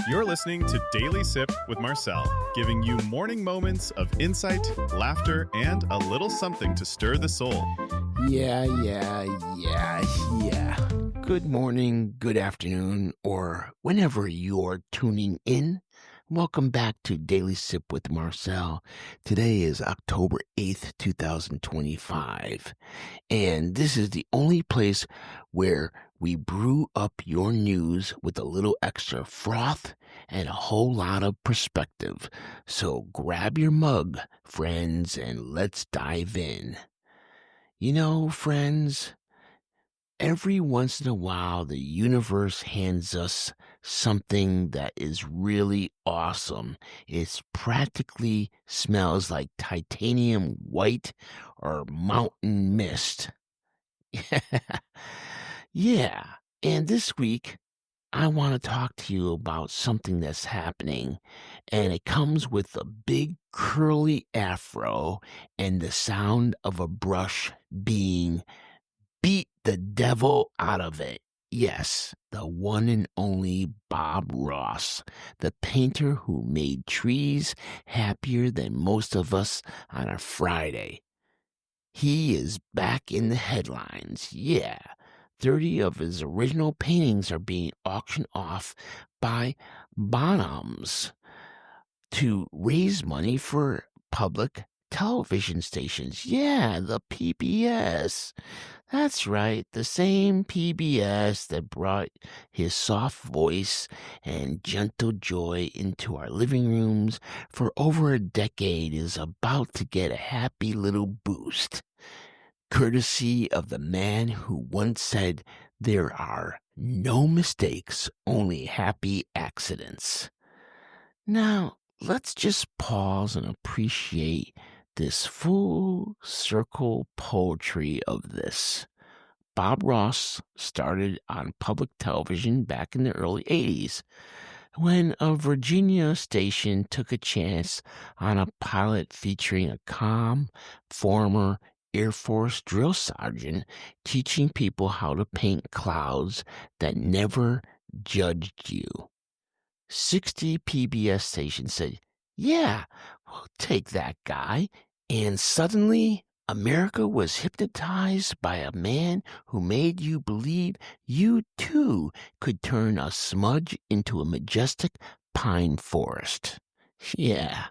You're listening to Daily Sip with Marcel, giving you morning moments of insight, laughter, and a little something to stir the soul. Yeah. Good morning, good afternoon, or whenever you're tuning in. Welcome back to Daily Sip with Marcel. Today is October 8th, 2025, and this is the only place where we brew up your news with a little extra froth and a whole lot of perspective. So grab your mug, friends, and let's dive in. You know, friends, every once in a while, the universe hands us something that is really awesome. It practically smells like titanium white or mountain mist. Yeah. And this week, I want to talk to you about something that's happening, and it comes with a big curly afro and the sound of a brush being beat the devil out of it. Yes, the one and only Bob Ross, the painter who made trees happier than most of us on a Friday. He is back in the headlines. Yeah, 30 of his original paintings are being auctioned off by Bonhams to raise money for public television stations. Yeah, the PBS. That's right, the same PBS that brought his soft voice and gentle joy into our living rooms for over a decade is about to get a happy little boost, courtesy of the man who once said, "There are no mistakes, only happy accidents." Now, let's just pause and appreciate this full circle poetry of this. Bob Ross started on public television back in the early 80s when a Virginia station took a chance on a pilot featuring a calm former Air Force drill sergeant teaching people how to paint clouds that never judged you. 60 PBS stations said, "Yeah, we'll take that guy." And suddenly, America was hypnotized by a man who made you believe you too could turn a smudge into a majestic pine forest. Yeah.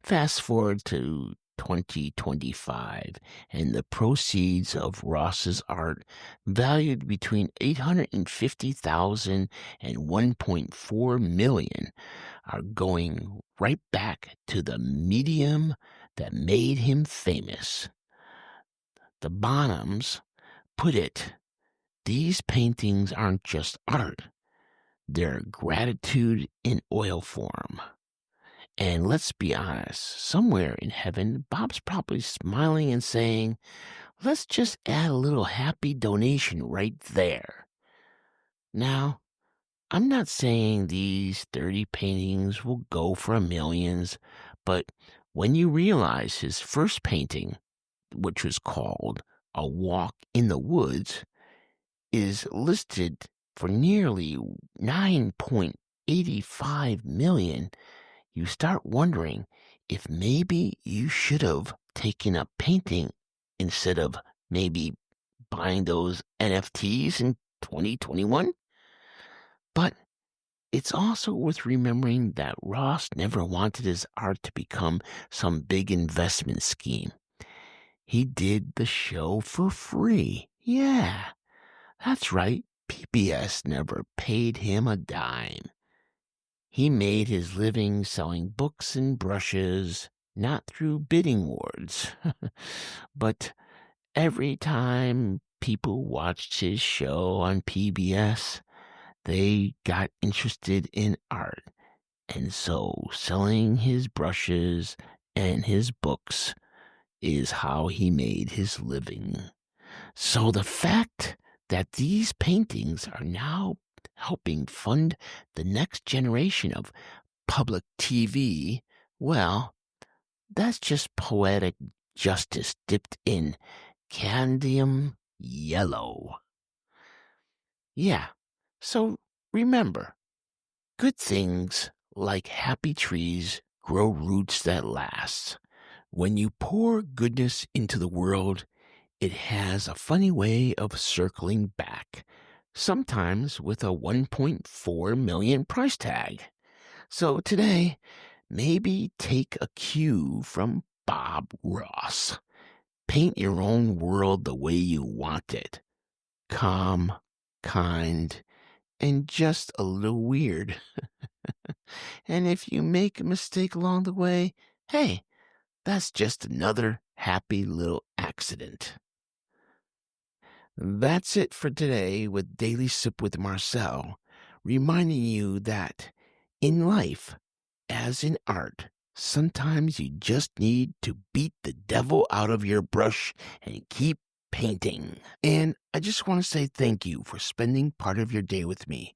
Fast forward to 2025, and the proceeds of Ross's art, valued between $850,000 and $1.4 million, are going right back to the medium that made him famous. The Bonhams put it, these paintings aren't just art, they're gratitude in oil form. And let's be honest, somewhere in heaven, Bob's probably smiling and saying, let's just add a little happy donation right there. Now, I'm not saying these 30 paintings will go for millions, but when you realize his first painting, which was called A Walk in the Woods, is listed for nearly $9.85 million, you start wondering if maybe you should have taken up painting instead of maybe buying those NFTs in 2021. But it's also worth remembering that Ross never wanted his art to become some big investment scheme. He did the show for free. Yeah, that's right. PBS never paid him a dime. He made his living selling books and brushes, not through bidding wars, but every time people watched his show on PBS, they got interested in art. And so selling his brushes and his books is how he made his living. So the fact that these paintings are now helping fund the next generation of public TV, well, that's just poetic justice dipped in cadmium yellow. Yeah, so remember, Good things, like happy trees, grow roots that last. When you pour goodness into the world, it has a funny way of circling back, sometimes with a 1.4 million price tag. So today, maybe take a cue from Bob Ross. Paint your own world the way you want it. Calm, kind, and just a little weird. And if you make a mistake along the way, hey, that's just another happy little accident. That's it for today with Daily Sip with Marcel, reminding you that in life, as in art, sometimes you just need to beat the devil out of your brush and keep painting. And I just want to say thank you for spending part of your day with me.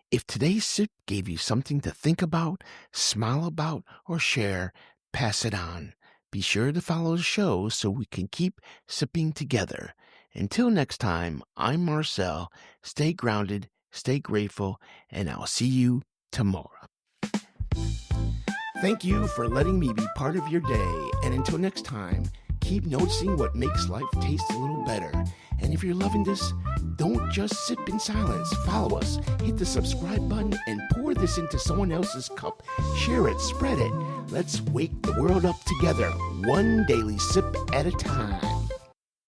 If today's sip gave you something to think about, smile about, or share, pass it on. Be sure to follow the show so we can keep sipping together. Until next time, I'm Marcel. Stay grounded, stay grateful, and I'll see you tomorrow. Thank you for letting me be part of your day. And until next time, keep noticing what makes life taste a little better. And if you're loving this, don't just sip in silence. Follow us, hit the subscribe button, and pour this into someone else's cup. Share it, spread it. Let's wake the world up together, one daily sip at a time.